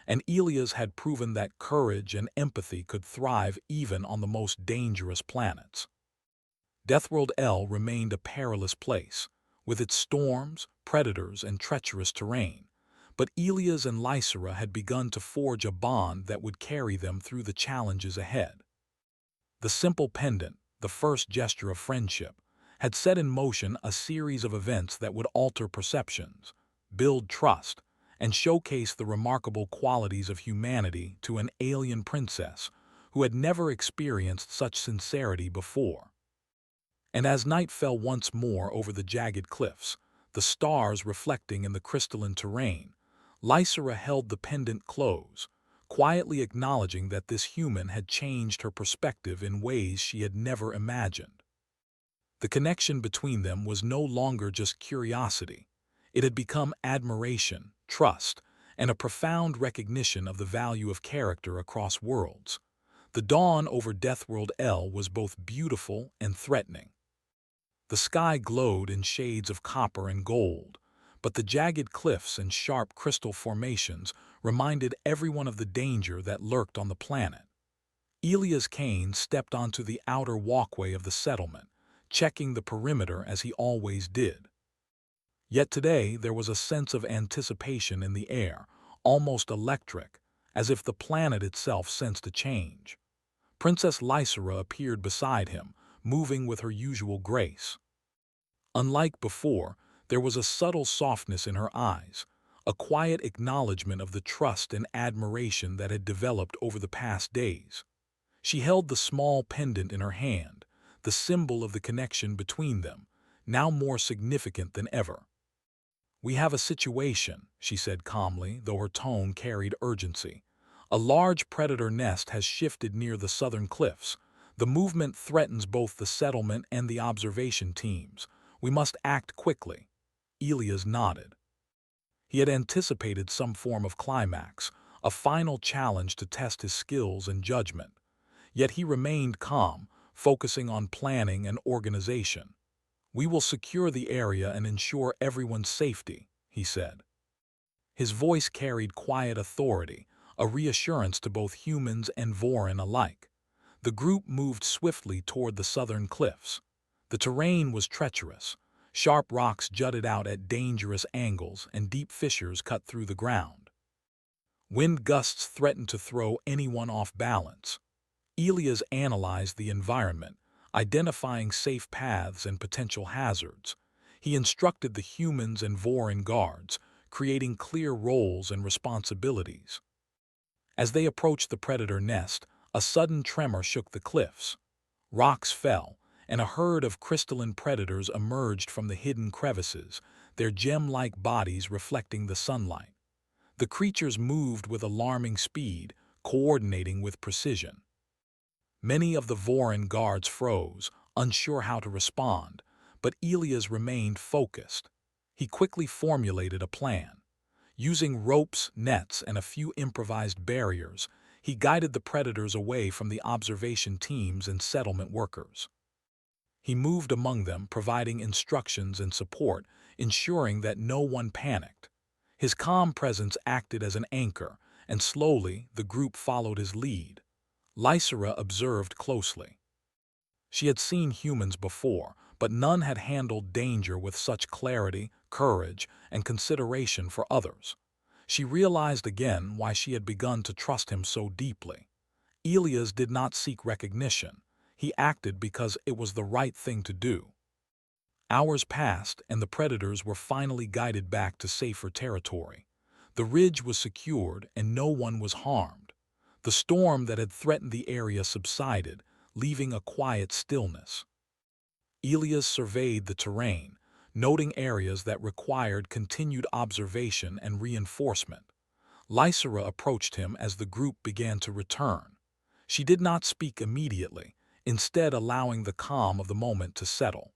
S1: and Elias had proven that courage and empathy could thrive even on the most dangerous planets. Deathworld L remained a perilous place, with its storms, predators, and treacherous terrain, but Elias and Lysera had begun to forge a bond that would carry them through the challenges ahead. The simple pendant, the first gesture of friendship, had set in motion a series of events that would alter perceptions, build trust, and showcase the remarkable qualities of humanity to an alien princess who had never experienced such sincerity before. And as night fell once more over the jagged cliffs, the stars reflecting in the crystalline terrain, Lysera held the pendant close, quietly acknowledging that this human had changed her perspective in ways she had never imagined. The connection between them was no longer just curiosity. It had become admiration, trust, and a profound recognition of the value of character across worlds. The dawn over Deathworld L was both beautiful and threatening. The sky glowed in shades of copper and gold, but the jagged cliffs and sharp crystal formations reminded everyone of the danger that lurked on the planet. Elias Kane stepped onto the outer walkway of the settlement, checking the perimeter as he always did. Yet today there was a sense of anticipation in the air, almost electric, as if the planet itself sensed a change. Princess Lysera appeared beside him, moving with her usual grace. Unlike before, there was a subtle softness in her eyes, a quiet acknowledgement of the trust and admiration that had developed over the past days. She held the small pendant in her hand, the symbol of the connection between them, now more significant than ever. "We have a situation," she said calmly, though her tone carried urgency. "A large predator nest has shifted near the southern cliffs. The movement threatens both the settlement and the observation teams. We must act quickly." Elias nodded. He had anticipated some form of climax, a final challenge to test his skills and judgment. Yet he remained calm, focusing on planning and organization. "We will secure the area and ensure everyone's safety," he said. His voice carried quiet authority, a reassurance to both humans and Vorin alike. The group moved swiftly toward the southern cliffs. The terrain was treacherous. Sharp rocks jutted out at dangerous angles and deep fissures cut through the ground. Wind gusts threatened to throw anyone off balance. Elias analyzed the environment, identifying safe paths and potential hazards. He instructed the humans and Vorin guards, creating clear roles and responsibilities. As they approached the predator nest, a sudden tremor shook the cliffs. Rocks fell, and a herd of crystalline predators emerged from the hidden crevices, their gem-like bodies reflecting the sunlight. The creatures moved with alarming speed, coordinating with precision. Many of the Vorin guards froze, unsure how to respond, but Elias remained focused. He quickly formulated a plan. Using ropes, nets, and a few improvised barriers, he guided the predators away from the observation teams and settlement workers. He moved among them, providing instructions and support, ensuring that no one panicked. His calm presence acted as an anchor, and slowly the group followed his lead. Lysera observed closely. She had seen humans before, but none had handled danger with such clarity, courage, and consideration for others. She realized again why she had begun to trust him so deeply. Elias did not seek recognition. He acted because it was the right thing to do. Hours passed, and the predators were finally guided back to safer territory. The ridge was secured, and no one was harmed. The storm that had threatened the area subsided, leaving a quiet stillness. Elias surveyed the terrain, noting areas that required continued observation and reinforcement. Lysera approached him as the group began to return. She did not speak immediately, instead allowing the calm of the moment to settle.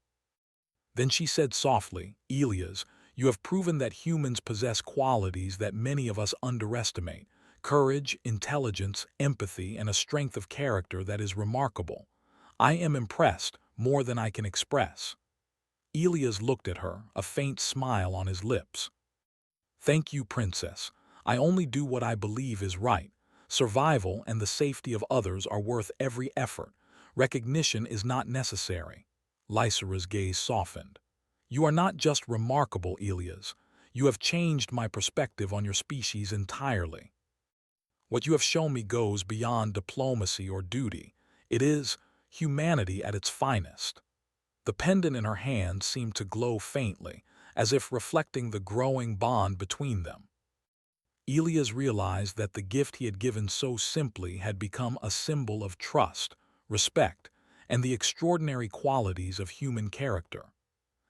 S1: Then she said softly, "Elias, you have proven that humans possess qualities that many of us underestimate: courage, intelligence, empathy, and a strength of character that is remarkable. I am impressed, more than I can express." Elias looked at her, a faint smile on his lips. "Thank you, Princess. I only do what I believe is right. Survival and the safety of others are worth every effort. Recognition is not necessary." Lysera's gaze softened. "You are not just remarkable, Elias. You have changed my perspective on your species entirely. What you have shown me goes beyond diplomacy or duty. It is humanity at its finest." The pendant in her hand seemed to glow faintly, as if reflecting the growing bond between them. Elias realized that the gift he had given so simply had become a symbol of trust, respect, and the extraordinary qualities of human character.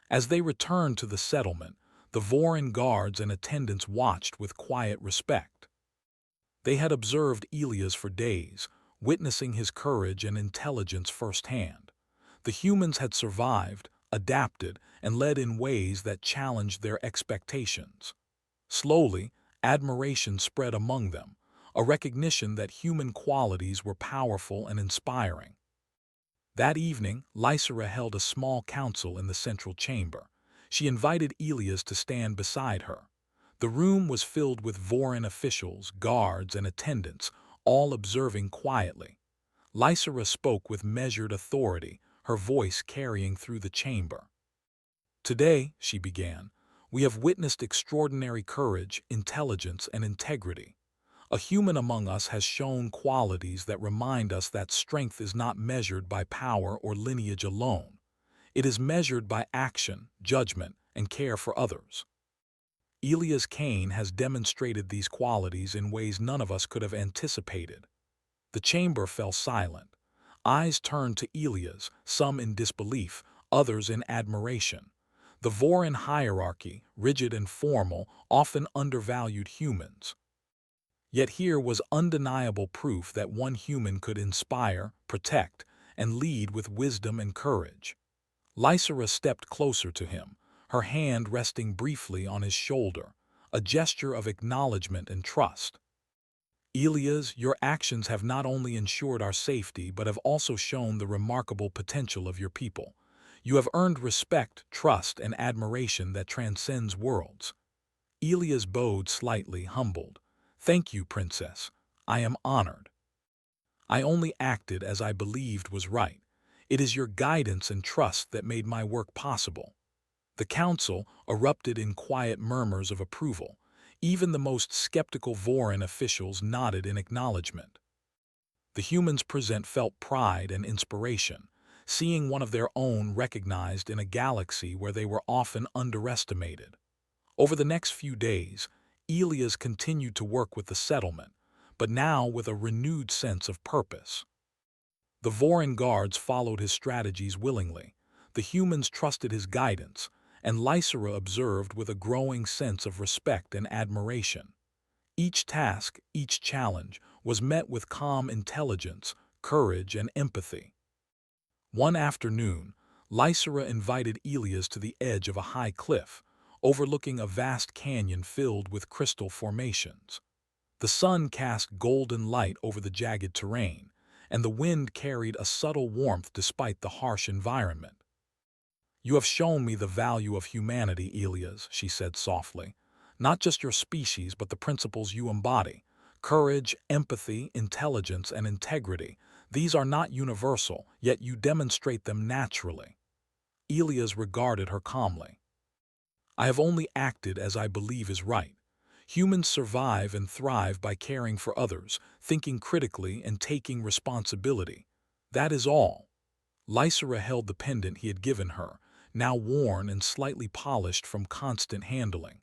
S1: As they returned to the settlement, the Vorin guards and attendants watched with quiet respect. They had observed Elias for days, witnessing his courage and intelligence firsthand. The humans had survived, adapted, and led in ways that challenged their expectations. Slowly, admiration spread among them, a recognition that human qualities were powerful and inspiring. That evening, Lysera held a small council in the central chamber. She invited Elias to stand beside her. The room was filled with Vorin officials, guards, and attendants, all observing quietly. Lysera spoke with measured authority, her voice carrying through the chamber. "Today," she began, "we have witnessed extraordinary courage, intelligence, and integrity. A human among us has shown qualities that remind us that strength is not measured by power or lineage alone. It is measured by action, judgment, and care for others. Elias Kane has demonstrated these qualities in ways none of us could have anticipated." The chamber fell silent. Eyes turned to Elias, some in disbelief, others in admiration. The Vorin hierarchy, rigid and formal, often undervalued humans. Yet here was undeniable proof that one human could inspire, protect, and lead with wisdom and courage. Lysera stepped closer to him, her hand resting briefly on his shoulder, a gesture of acknowledgement and trust. "Elias, your actions have not only ensured our safety but have also shown the remarkable potential of your people. You have earned respect, trust, and admiration that transcends worlds." Elias bowed slightly, humbled. "Thank you, Princess. I am honored. I only acted as I believed was right. It is your guidance and trust that made my work possible." The council erupted in quiet murmurs of approval. Even the most skeptical Vorin officials nodded in acknowledgement. The humans present felt pride and inspiration, seeing one of their own recognized in a galaxy where they were often underestimated. Over the next few days, Elias continued to work with the settlement, but now with a renewed sense of purpose. The Vorin guards followed his strategies willingly, the humans trusted his guidance, and Lysera observed with a growing sense of respect and admiration. Each task, each challenge, was met with calm intelligence, courage, and empathy. One afternoon, Lysera invited Elias to the edge of a high cliff, overlooking a vast canyon filled with crystal formations. The sun cast golden light over the jagged terrain, and the wind carried a subtle warmth despite the harsh environment. "You have shown me the value of humanity, Elias," she said softly. "Not just your species, but the principles you embody. Courage, empathy, intelligence, and integrity. These are not universal, yet you demonstrate them naturally." Elias regarded her calmly. "I have only acted as I believe is right. Humans survive and thrive by caring for others, thinking critically, and taking responsibility. That is all." Lysera held the pendant he had given her, now worn and slightly polished from constant handling.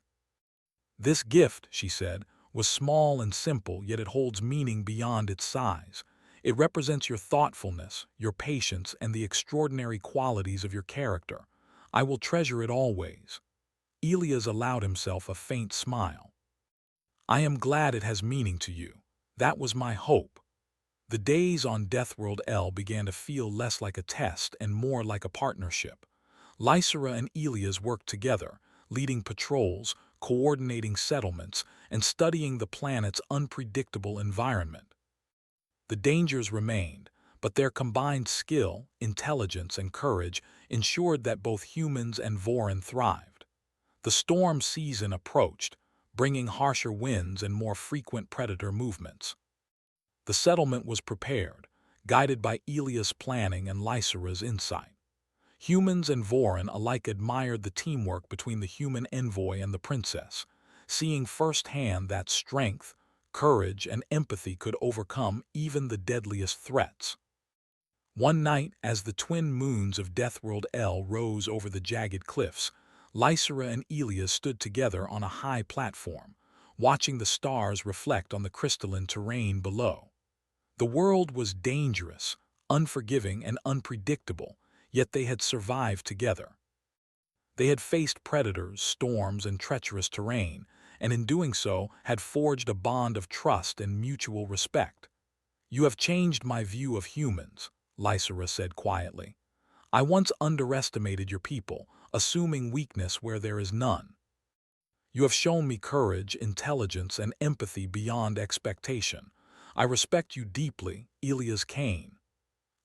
S1: "This gift," she said, "was small and simple, yet it holds meaning beyond its size. It represents your thoughtfulness, your patience, and the extraordinary qualities of your character. I will treasure it always." Elias allowed himself a faint smile. "I am glad it has meaning to you. That was my hope." The days on Deathworld L began to feel less like a test and more like a partnership. Lysera and Elias worked together, leading patrols, coordinating settlements, and studying the planet's unpredictable environment. The dangers remained, but their combined skill, intelligence, and courage ensured that both humans and Vorin thrived. The storm season approached, bringing harsher winds and more frequent predator movements. The settlement was prepared, guided by Elias' planning and Lysera's insight. Humans and Vorin alike admired the teamwork between the human envoy and the princess, seeing firsthand that strength, courage, and empathy could overcome even the deadliest threats. One night, as the twin moons of Deathworld L rose over the jagged cliffs, Lysera and Elias stood together on a high platform, watching the stars reflect on the crystalline terrain below. The world was dangerous, unforgiving, and unpredictable, yet they had survived together. They had faced predators, storms, and treacherous terrain, and in doing so had forged a bond of trust and mutual respect. "You have changed my view of humans," Lysera said quietly. "I once underestimated your people, assuming weakness where there is none. You have shown me courage, intelligence, and empathy beyond expectation. I respect you deeply, Elias Kane."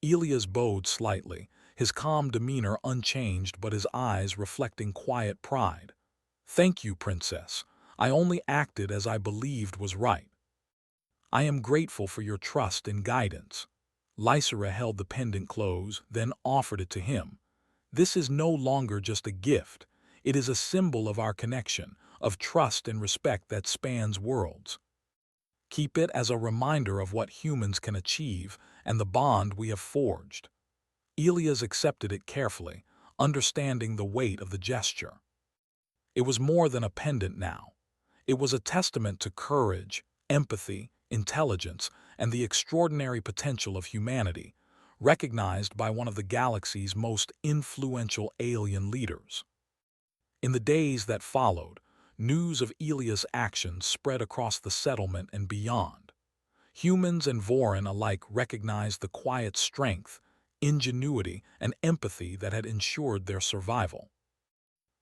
S1: Elias bowed slightly, his calm demeanor unchanged but his eyes reflecting quiet pride. "Thank you, Princess. I only acted as I believed was right. I am grateful for your trust and guidance." Lysera held the pendant close, then offered it to him. "This is no longer just a gift. It is a symbol of our connection, of trust and respect that spans worlds. Keep it as a reminder of what humans can achieve and the bond we have forged." Elias accepted it carefully, understanding the weight of the gesture. It was more than a pendant now. It was a testament to courage, empathy, intelligence, and the extraordinary potential of humanity, recognized by one of the galaxy's most influential alien leaders. In the days that followed, news of Elias' actions spread across the settlement and beyond. Humans and Vorin alike recognized the quiet strength, ingenuity, and empathy that had ensured their survival.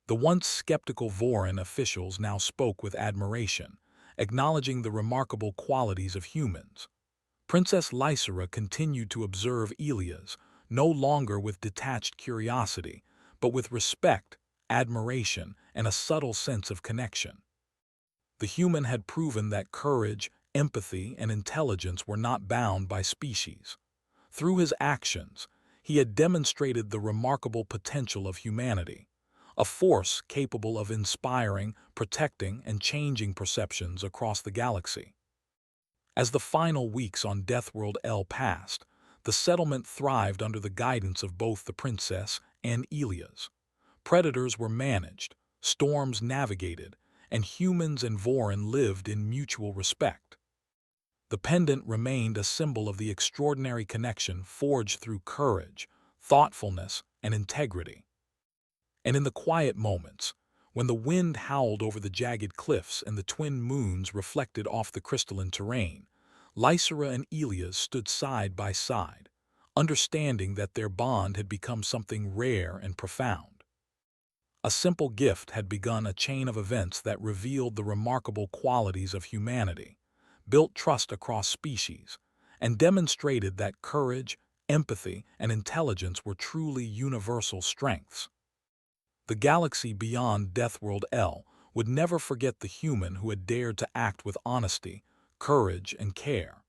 S1: The once skeptical Vorin officials now spoke with admiration, acknowledging the remarkable qualities of humans. Princess Lysera continued to observe Elias, no longer with detached curiosity, but with respect, admiration, and a subtle sense of connection. The human had proven that courage, empathy, and intelligence were not bound by species. Through his actions, he had demonstrated the remarkable potential of humanity, a force capable of inspiring, protecting, and changing perceptions across the galaxy. As the final weeks on Deathworld L passed, the settlement thrived under the guidance of both the princess and Elias. Predators were managed, storms navigated, and humans and Vorin lived in mutual respect. The pendant remained a symbol of the extraordinary connection forged through courage, thoughtfulness, and integrity. And in the quiet moments, when the wind howled over the jagged cliffs and the twin moons reflected off the crystalline terrain, Lysera and Elias stood side by side, understanding that their bond had become something rare and profound. A simple gift had begun a chain of events that revealed the remarkable qualities of humanity, built trust across species, and demonstrated that courage, empathy, and intelligence were truly universal strengths. The galaxy beyond Deathworld L would never forget the human who had dared to act with honesty, courage, and care,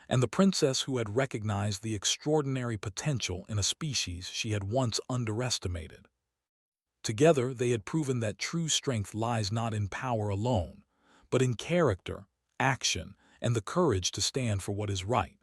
S1: and the princess who had recognized the extraordinary potential in a species she had once underestimated. Together, they had proven that true strength lies not in power alone, but in character, action, and the courage to stand for what is right.